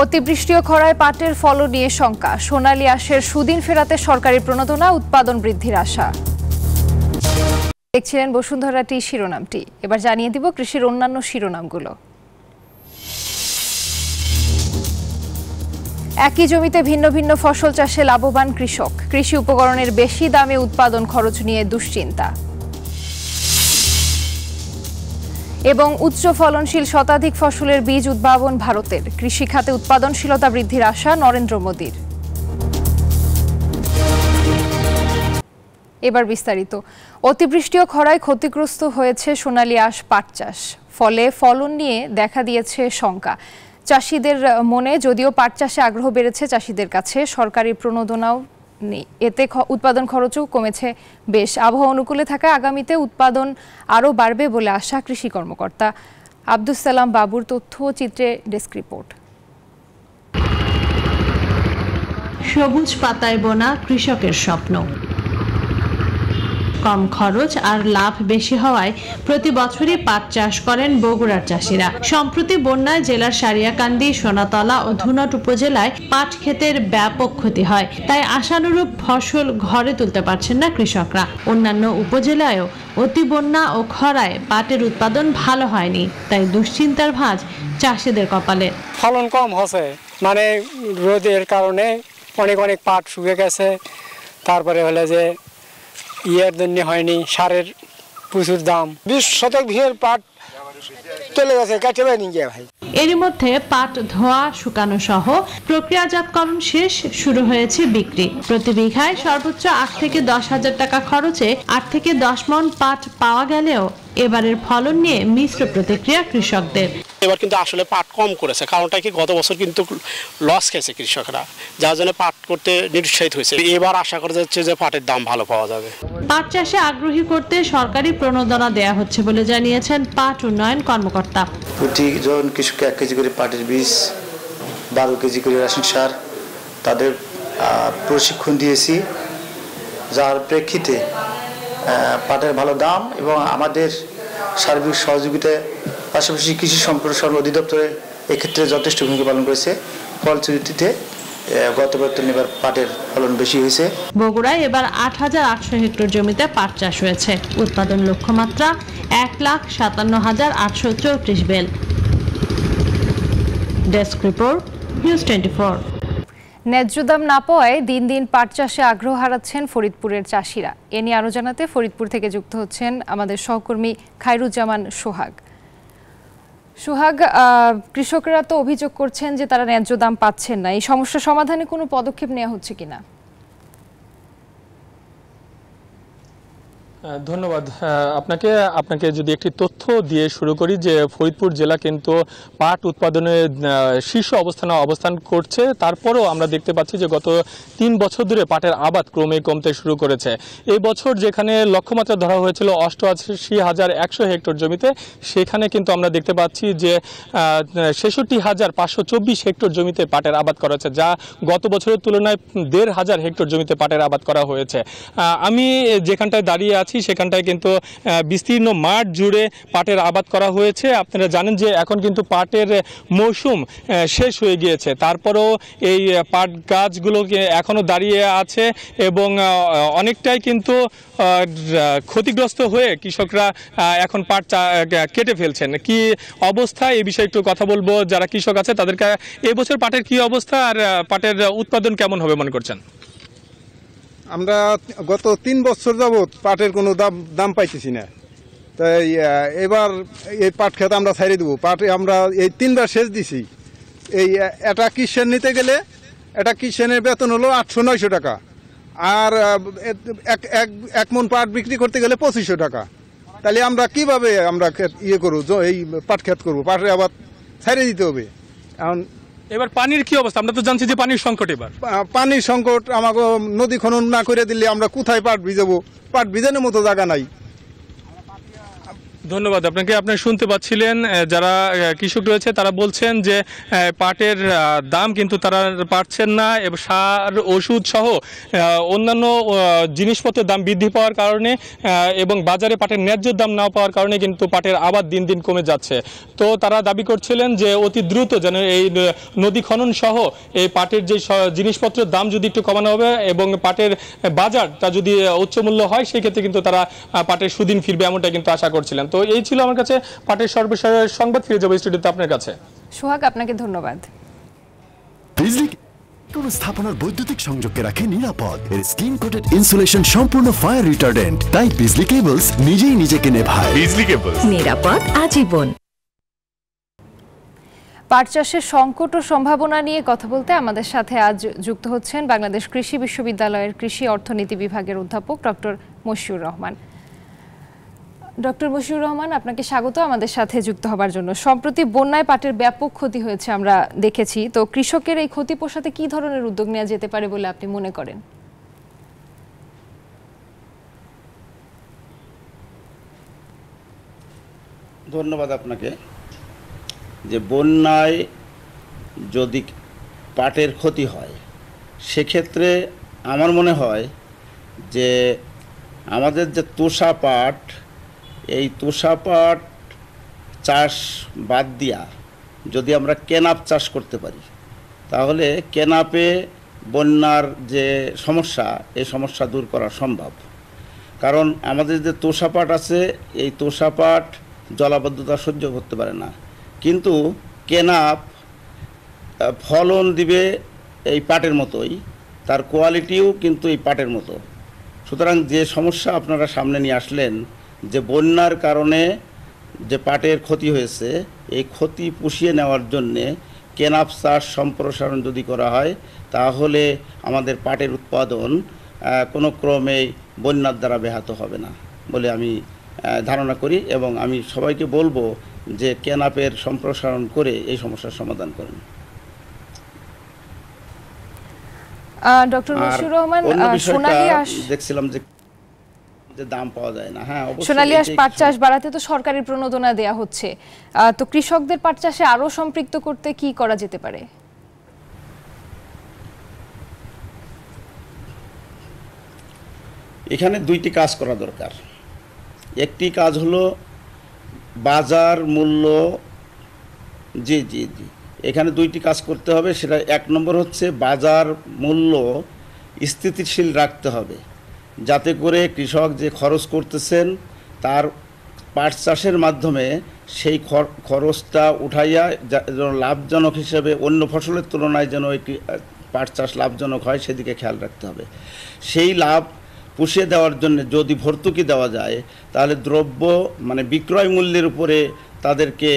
অতিবৃষ্টি ও খরায় পাটের ফলন নিয়ে শঙ্কা। সোনালী আঁশের সুদিন ফেরাতে সরকারি প্রণোদনা, উৎপাদন বৃদ্ধির আশা। দেখছিলেন বসুন্ধরা টি শিরোনামটি। এবার জানিয়ে দিব কৃষির অন্যান্য শিরোনামগুলো। একই জমিতে ভিন্ন ভিন্ন ফসল চাষে লাভবান কৃষক। কৃষি উপকরণের বেশি দামে উৎপাদন খরচ নিয়ে দুশ্চিন্তা। এবং উচ্চ ফলনশীল শতাধিক ফসলের বীজ উদ্ভাবন ভারতের। কৃষি খাতে উৎপাদনশীলতা বৃদ্ধির আশা নরেন্দ্র মোদীর। এবার বিস্তারিত। অতিবৃষ্টি ও খরায় ক্ষতিগ্রস্ত হয়েছে সোনালী আঁশ পাট চাষ। ফলে ফলন নিয়ে দেখা দিয়েছে শঙ্কা। চাষিদের মনে যদিও পাট চাষে আগ্রহ বেড়েছে, চাষিদের কাছে সরকারি প্রণোদনাও নেই। এতে উৎপাদন খরচও কমেছে বেশ। আবহাওয়া অনুকূলে থাকায় আগামীতে উৎপাদন আরও বাড়বে বলে আশা কৃষি কর্মকর্তা। আব্দুস সালাম বাবুর তথ্য ও চিত্রে ডেস্ক রিপোর্ট। সবুজ পাতায় বোনা কৃষকের স্বপ্ন। কম খরচ আর লাভ বেশি হওয়ায় প্রতি বছরই পাট চাষ করেন বগুড়ার চাষিরা। সম্প্রতি বন্যায় জেলার সারিয়াকান্দি, সোনাতলা ও ধুনট উপজেলায় পাট ক্ষেতের ব্যাপক ক্ষতি হয়। তাই আশানুরূপ ফসল ঘরে তুলতে পারছেন না কৃষকরা। অন্যান্য উপজেলায়ও অতি বন্যা ও খরায় পাটের উৎপাদন ভালো হয়নি, তাই দুশ্চিন্তার ভাঁজ চাষিদের কপালে। ফলন কম হচ্ছে, মানে রোদের কারণে অনেক অনেক পাট শুকে গেছে। তারপরে হলে যে ইয়ের জন্য হয়নি, সারের প্রচুর দাম। 20 শতক ভিড় পাট চলে গেছে, কাটে পায়নি গিয়ে ভাই। এরই মধ্যে পাট ধোয়া, শুকানো সহ প্রক্রিয়াজাতকরণ শেষ, শুরু হয়েছে বিক্রি। প্রতি বিঘায় সর্বোচ্চ 8 থেকে 10 হাজার টাকা খরচে 8 থেকে 10 মণ পাট পাওয়া গেলেও এবারের ফলন নিয়ে মিশ্র প্রতিক্রিয়া কৃষকদের। এবার কিন্তু আসলে পাট কম করেছে, কারণটা কি গত বছর কিন্তু লস খেয়েছে কৃষকরা, যার জন্য পাট করতে নিরুৎসাহিত হয়েছে। এবার আশা করা যাচ্ছে যে পাটের দাম ভালো পাওয়া যাবে। পাট চাষে আগ্রহী করতে সরকারি প্রণোদনা দেয়া হচ্ছে বলে জানিয়েছেন পাট উন্নয়ন কর্মকর্তা। প্রতিজন কৃষককে 1 কেজি করে পাটের বীজ, 12 কেজি করে রাসায়নিক সার তাদের প্রশিক্ষণ দিয়েছি, যার প্রেক্ষিতে পাটের ভালো দাম এবং আমাদের সার্বিক সহযোগিতায় পাশাপাশি কৃষি সম্প্রসারণ অধিদপ্তরে এক্ষেত্রে যথেষ্ট ভূমিকা পালন করেছে। ফলশ্রুতিতে গত বছর এবার পাটের ফলন বেশি হয়েছে। বগুড়ায় এবার 8,800 হেক্টর জমিতে পাট চাষ হয়েছে। উৎপাদন লক্ষ্যমাত্রা 1,57,834 বেল। Desk report, news 24। ন্যায্য দাম না পাওয়ায় দিন দিন পাট চাষে আগ্রহ হারাচ্ছেন ফরিদপুরের চাষিরা। এ নিয়ে আরও জানাতে ফরিদপুর থেকে যুক্ত হচ্ছেন আমাদের সহকর্মী খায়রুজ্জামান সোহাগ। সোহাগ, কৃষকরা তো অভিযোগ করছেন যে তারা ন্যায্য দাম পাচ্ছেন না। এই সমস্যা সমাধানে কোনো পদক্ষেপ নেওয়া হচ্ছে কিনা? ধন্যবাদ আপনাকে যদি একটি তথ্য দিয়ে শুরু করি যে ফরিদপুর জেলা কিন্তু পাট উৎপাদনে শীর্ষ অবস্থান করছে। তারপরও আমরা দেখতে পাচ্ছি যে গত 3 বছর ধরে পাটের আবাদ ক্রমে কমতে শুরু করেছে। এই বছর যেখানে লক্ষ্যমাত্রা ধরা হয়েছিল 88,100 হেক্টর জমিতে, সেখানে কিন্তু আমরা দেখতে পাচ্ছি যে 66,524 হেক্টর জমিতে পাটের আবাদ করা হয়েছে, যা গত বছরের তুলনায় 1,500 হেক্টর জমিতে পাটের আবাদ করা হয়েছে। আমি যেখানটায় দাঁড়িয়ে আছি সেখানটায় কিন্তু বিস্তীর্ণ মাঠ জুড়ে পাটের আবাদ করা হয়েছে। আপনারা জানেন যে এখন কিন্তু পাটের মৌসুম শেষ হয়ে গিয়েছে, তারপরেও এই পাট গাছগুলো এখনও দাঁড়িয়ে আছে এবং অনেকটাই কিন্তু ক্ষতিগ্রস্ত হয়ে কৃষকরা এখন পাট কেটে ফেলছেন। কি অবস্থা এই বিষয়ে একটু কথা বলবো যারা কৃষক আছে তাদেরকে। এবছর পাটের কি অবস্থা আর পাটের উৎপাদন কেমন হবে মনে করছেন? আমরা গত 3 বছর যাবৎ পাটের কোনো দাম পাইতেছি না, তাই এবার এই পাট খেতে আমরা ছাড়িয়ে দেবো। পাটে আমরা এই 3বার সেচ দিছি। এই একটা কিষান নিতে গেলে একটা কিষানের বেতন হলো 800-900 টাকা, আর এক মণ পাট বিক্রি করতে গেলে 2500 টাকা। তাহলে আমরা কিভাবে আমরা করবো, এই পাট খেত করবো? পাটের আবার ছাড়িয়ে দিতে হবে। এখন এবার পানির কি অবস্থা? আমরা তো জানছি যে পানির সংকট। এবার পানির সংকট, আমাকে নদী খনন না করে দিলে আমরা কোথায় পাট ভিজাবো? পাট ভিজানোর মতো জায়গা নাই। ধন্যবাদ আপনাকে। আপনি শুনতে পাচ্ছিলেন যারা কৃষক রয়েছে তারা বলছেন যে পাটের দাম কিন্তু তারা পাচ্ছেন না, এবং সার ওষুধ সহ অন্যান্য জিনিসপত্রের দাম বৃদ্ধি পাওয়ার কারণে এবং বাজারে পাটের ন্যায্য দাম না পাওয়ার কারণে কিন্তু পাটের আবাদ দিন দিন কমে যাচ্ছে। তো তারা দাবি করছিলেন যে অতি দ্রুত যেন এই নদী খনন সহ এই পাটের যে জিনিসপত্রের দাম যদি একটু কমানো হবে এবং পাটের বাজারটা যদি উচ্চ মূল্য হয় সেই ক্ষেত্রে কিন্তু তারা পাটের সুদিন ফিরবে, এমনটা কিন্তু আশা করছিলেন। তো এই ছিল আমার কাছে পাটের সর্বশেষ সংবাদ। ফিরে যাবো স্টুডিওতে আপনার কাছে। সোহাগ, আপনাকে ধন্যবাদ। কোন স্থাপনার বৈদ্যুতিক সংযোগকে রাখে নিরাপদ। এর স্কিন কোটেড ইনসুলেশন সম্পূর্ণ ফায়ার রিটার্ডেন্ট, তাই বিজলি কেবলস নিজেই নিজেকে নেভায়। বিজলি কেবলস, নিরাপদ আজীবন। পাট চাষের সংকট ও সম্ভাবনা নিয়ে কথা বলতে আমাদের সাথে আজ যুক্ত হচ্ছেন বাংলাদেশ কৃষি বিশ্ববিদ্যালয়ের কৃষি অর্থনীতি বিভাগের অধ্যাপক ডক্টর মশিউর রহমান। ডক্টর মশিউর রহমান, আপনাকে স্বাগত আমাদের সাথে যুক্ত হবার জন্য। সম্প্রতি বন্যায় পাটের ব্যাপক ক্ষতি হয়েছে আমরা দেখেছি, তো কৃষকের এই ক্ষতি পোষাতে কি ধরনের উদ্যোগ নেওয়া যেতে পারে বলে আপনি মনে করেন? ধন্যবাদ আপনাকে। যে বন্যায় যদি পাটের ক্ষতি হয় সেক্ষেত্রে আমার মনে হয় যে আমাদের যে তোষা পাট, এই তোষা পাট চাষ বাদ দিয়া যদি আমরা কেনাপ চাষ করতে পারি তাহলে কেনাপে বন্যার যে সমস্যা, এই সমস্যা দূর করা সম্ভব। কারণ আমাদের যে তোষা পাট আছে, এই তোষা পাট জলাবদ্ধতা সহ্য করতে পারে না, কিন্তু কেনাপ ফলন দিবে এই পাটের মতোই, তার কোয়ালিটিও কিন্তু এই পাটের মতো। সুতরাং যে সমস্যা আপনারা সামনে নিয়ে আসলেন যে বন্যার কারণে যে পাটের ক্ষতি হয়েছে, এই ক্ষতি পুষিয়ে নেওয়ার জন্যে কেনাপ চাষ সম্প্রসারণ যদি করা হয় তাহলে আমাদের পাটের উৎপাদন কোনো ক্রমেই বন্যার দ্বারা ব্যাহত হবে না বলে আমি ধারণা করি, এবং আমি সবাইকে বলবো যে কেনাপের সম্প্রসারণ করে এই সমস্যার সমাধান করেন। ডক্টর মশিউর রহমান, দেখছিলাম যে দাম পাওয়া যায় না। হ্যাঁ, সোনালী আঁশ পাট চাষ বাড়াতে তো সরকারি প্রণোদনা দেয়া হচ্ছে, তো কৃষকদের পাট চাষে আরো সম্পৃক্ত করতে কি করা যেতে পারে? এখানে দুইটি কাজ করা দরকার। একটি কাজ হলো বাজার মূল্য, জি জি জি এখানে দুইটি কাজ করতে হবে। সেটা এক নম্বর হচ্ছে বাজার মূল্য স্থিতিশীল রাখতে হবে, যাতে করে কৃষক যে খরচ করতেছেন তার পাট চাষের মাধ্যমে সেই খরচটা উঠাইয়া লাভজনক হিসেবে অন্য ফসলের তুলনায় যেন পাট চাষ লাভজনক হয় সেদিকে খেয়াল রাখতে হবে। সেই লাভ পুষিয়ে দেওয়ার জন্য যদি ভর্তুকি দেওয়া যায় তাহলে দ্রব্য মানে বিক্রয় মূল্যের উপরে তাদেরকে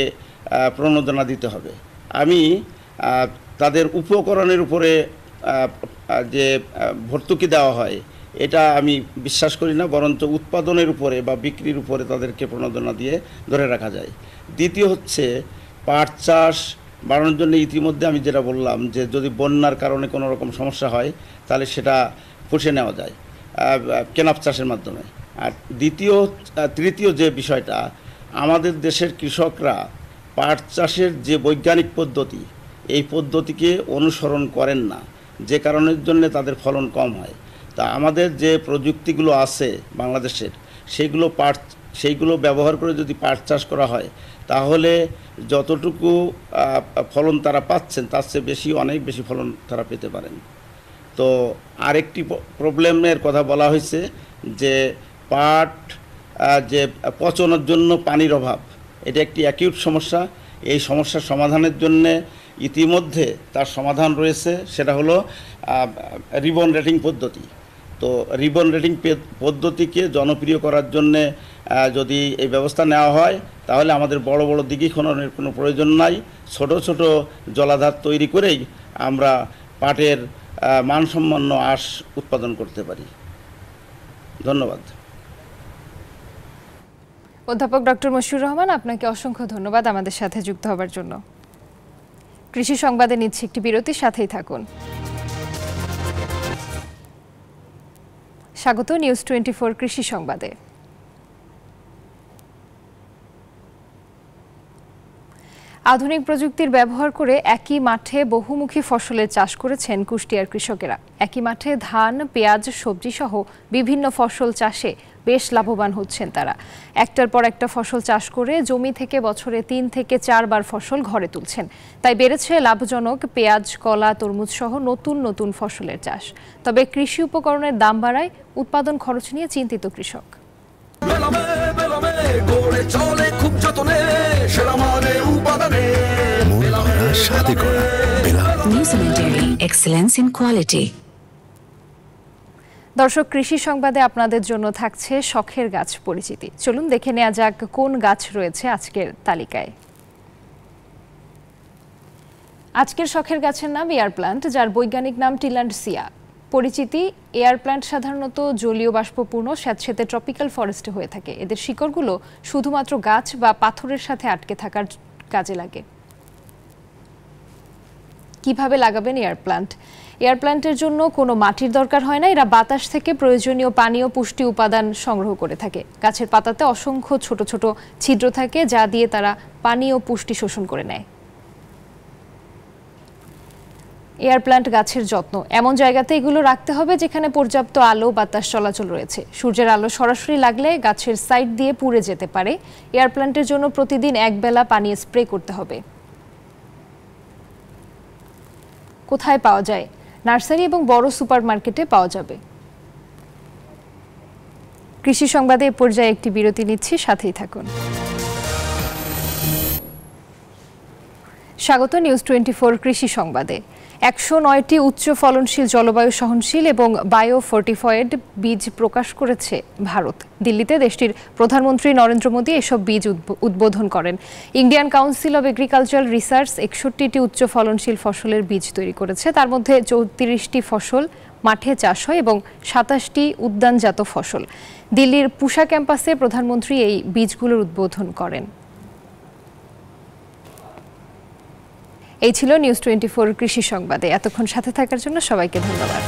প্রণোদনা দিতে হবে। আমি তাদের উপকরণের উপরে যে ভর্তুকি দেওয়া হয় এটা আমি বিশ্বাস করি না, বরঞ্চ উৎপাদনের উপরে বা বিক্রির উপরে তাদেরকে প্রণোদনা দিয়ে ধরে রাখা যায়। দ্বিতীয় হচ্ছে পাট চাষ বাড়ানোর জন্য ইতিমধ্যে আমি যেটা বললাম যে যদি বন্যার কারণে কোনো রকম সমস্যা হয় তাহলে সেটা পুষে নেওয়া যায় কেনাপ চাষের মাধ্যমে। আর তৃতীয় যে বিষয়টা, আমাদের দেশের কৃষকরা পাট চাষের যে বৈজ্ঞানিক পদ্ধতি, এই পদ্ধতিকে অনুসরণ করেন না, যে কারণের জন্য তাদের ফলন কম হয়। তা আমাদের যে প্রযুক্তিগুলো আছে বাংলাদেশের, সেইগুলো ব্যবহার করে যদি পাট চাষ করা হয় তাহলে যতটুকু ফলন তারা পাচ্ছেন তার চেয়ে বেশি, অনেক বেশি ফলন তারা পেতে পারেন। তো আরেকটি প্রবলেমের কথা বলা হয়েছে যে পাট যে পচনের জন্য পানির অভাব, এটা একটি অ্যাকিউট সমস্যা। এই সমস্যার সমাধানের জন্যে ইতিমধ্যে তার সমাধান রয়েছে, সেটা হলো রিবন রেটিং পদ্ধতি। তো রিবন রেটিং পদ্ধতিকে জনপ্রিয় করার জন্যে যদি এই ব্যবস্থা নেওয়া হয় তাহলে আমাদের বড় বড় দিঘি খননের কোনো প্রয়োজন নাই, ছোট ছোট জলাধার তৈরি করেই আমরা পাটের মানসম্পন্ন আঁশ উৎপাদন করতে পারি। ধন্যবাদ। অধ্যাপক ডক্টর মশিউর রহমান, আপনাকে অসংখ্য ধন্যবাদ আমাদের সাথে যুক্ত হবার জন্য। কৃষি সংবাদে নিচ্ছি একটি বিরতির, সাথেই থাকুন। স্বাগত নিউজ 24 কৃষি সংবাদে। আধুনিক প্রযুক্তির ব্যবহার করে একই মাঠে বহুমুখী ফসলের চাষ করেছেন কুষ্টিয়ার কৃষকেরা। একই মাঠে ধান, পেঁয়াজ, সবজি সহ বিভিন্ন ফসল চাষে বেশ লাভবান হচ্ছেন তারা। একটার পর একটা ফসল চাষ করে জমি থেকে বছরে 3 থেকে 4 বার ফসল ঘরে তুলছেন। তাই বেড়েছে লাভজনক পেঁয়াজ, কলা, তরমুজ সহ নতুন নতুন ফসলের চাষ। তবে কৃষি উপকরণের দাম বাড়ায় উৎপাদন খরচ নিয়ে চিন্তিত কৃষক। দর্শক, কৃষি সংবাদে আপনাদের জন্য থাকছে শখের গাছ পরিচিতি। চলুন দেখে নেওয়া যাক কোন গাছ রয়েছে আজকের তালিকায়। আজকের শখের গাছের নাম এয়ার প্ল্যান্ট, যার বৈজ্ঞানিক নাম টিল্যান্ডসিয়া। পরিচিতি: এয়ার প্ল্যান্ট সাধারণত জলীয় বাষ্পপূর্ণ স্যাঁতসেঁতে ট্রপিক্যাল ফরেস্টে হয়ে থাকে। এদের শিকড়গুলো শুধুমাত্র গাছ বা পাথরের সাথে আটকে থাকার কাজে লাগে। কিভাবে লাগাবেন এয়ার প্ল্যান্ট? এয়ার প্ল্যান্টের জন্য কোনো মাটির দরকার হয় না। এরা বাতাস থেকে প্রয়োজনীয় পানি ও পুষ্টি উপাদান সংগ্রহ করে থাকে। গাছের পাতাতে অসংখ্য ছোট ছোট ছিদ্র থাকে, যা দিয়ে তারা পানি ও পুষ্টি শোষণ করে নেয়। এয়ার প্ল্যান্ট গাছের যত্ন: এমন জায়গাতে এগুলো রাখতে হবে যেখানে পর্যাপ্ত আলো বাতাস চলাচল রয়েছে। সূর্যের আলো সরাসরি লাগলে গাছের সাইড দিয়ে পুড়ে যেতে পারে। এয়ার প্ল্যান্টের জন্য প্রতিদিন একবেলা পানি স্প্রে করতে হবে। কোথায় পাওয়া যায়? নার্সারি এবং বড় সুপারমার্কেটে পাওয়া যাবে। কৃষি সংবাদে এ পর্যায়ে একটি বিরতি নিচ্ছি, সাথেই থাকুন। স্বাগত নিউজ 24 কৃষি সংবাদে। 109টি উচ্চ ফলনশীল, জলবায়ু সহনশীল এবং বায়ো ফর্টিফয়েড বীজ প্রকাশ করেছে ভারত। দিল্লিতে দেশটির প্রধানমন্ত্রী নরেন্দ্র মোদী এসব বীজ উদ্বোধন করেন। Indian council of agricultural research 61টি উচ্চ ফলনশীল ফসলের বীজ তৈরি করেছে। তার মধ্যে 34টি ফসল মাঠে চাষ হয় এবং 27টি উদ্যানজাত ফসল। দিল্লির পুষা ক্যাম্পাসে প্রধানমন্ত্রী এই বীজগুলোর উদ্বোধন করেন। এই ছিল নিউজ 24 কৃষি সংবাদে। এতক্ষণ সাথে থাকার জন্য সবাইকে ধন্যবাদ।